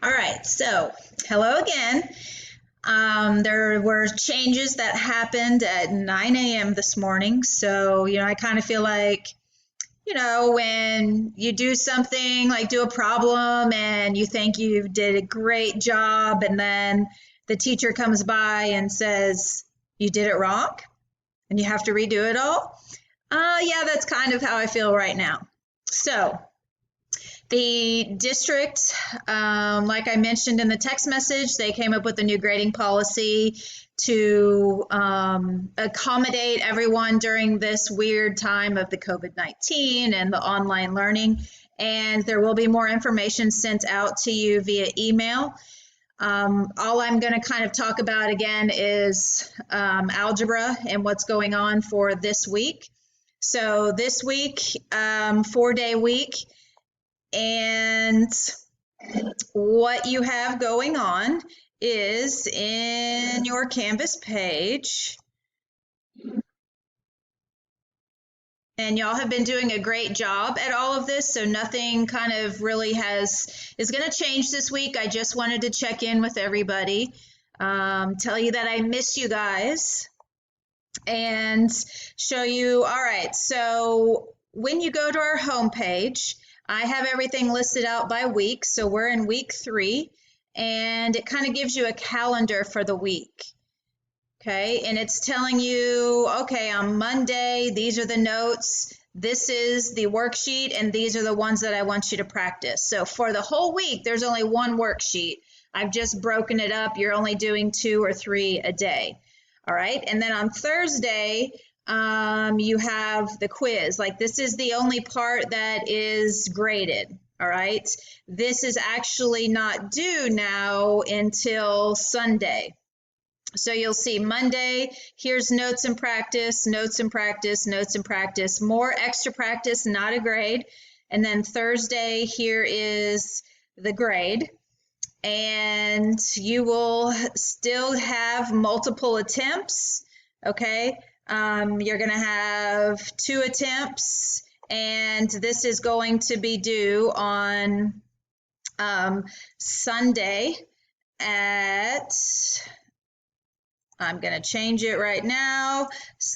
All right, so hello again. There were changes that happened at 9 a.m. this morning. So, I kind of feel like, when you do something like do a problem and you think you did a great job, and then the teacher comes by and says, you did it wrong and you have to redo it all. Yeah, that's kind of how I feel right now. So, the district, like I mentioned in the text message, they came up with a new grading policy to accommodate everyone during this weird time of the COVID-19 and the online learning. And there will be more information sent out to you via email. All I'm going to kind of talk about again is algebra and what's going on for this week. So this week, 4-day week. And what you have going on is in your Canvas page. And y'all have been doing a great job at all of this, so nothing kind of really is going to change this week. I just wanted to check in with everybody, tell you that I miss you guys, and show you. All right, so when you go to our homepage, I have everything listed out by week. So we're in week 3, and it kind of gives you a calendar for the week. Okay, and it's telling you, okay, on Monday, these are the notes, this is the worksheet, and these are the ones that I want you to practice. So for the whole week, there's only one worksheet. I've just broken it up. You're only doing 2 or 3 a day. All right, and then on Thursday, you have the quiz. Like, this is the only part that is graded. All right, this is actually not due now until Sunday. So you'll see Monday, here's notes and practice, notes and practice, notes and practice, more extra practice, not a grade. And then Thursday, here is the grade. And you will still have multiple attempts, okay? You're going to have 2 attempts, and this is going to be due on Sunday at, I'm going to change it right now.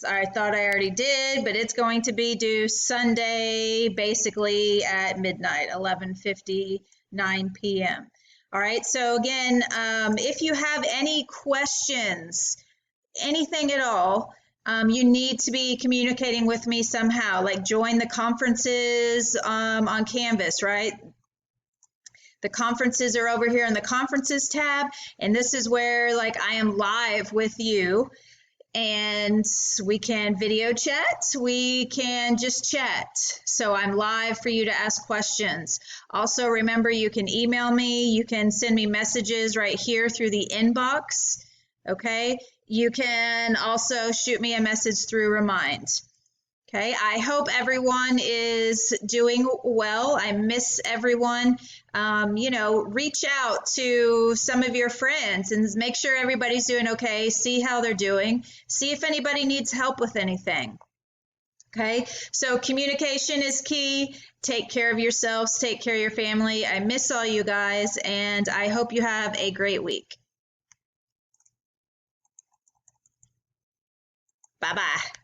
I thought I already did, but it's going to be due Sunday, basically at midnight, 11:59 p.m. All right, so again, if you have any questions, anything at all, you need to be communicating with me somehow, like join the conferences on Canvas, right? The conferences are over here in the conferences tab, and this is where like I am live with you, and we can video chat, we can just chat. So I'm live for you to ask questions. Also, remember, you can email me, you can send me messages right here through the inbox, okay? You can also shoot me a message through Remind. Okay, I hope everyone is doing well. I miss everyone. Reach out to some of your friends and make sure everybody's doing okay. See how they're doing. See if anybody needs help with anything. Okay, so communication is key. Take care of yourselves. Take care of your family. I miss all you guys, and I hope you have a great week. Bye-bye.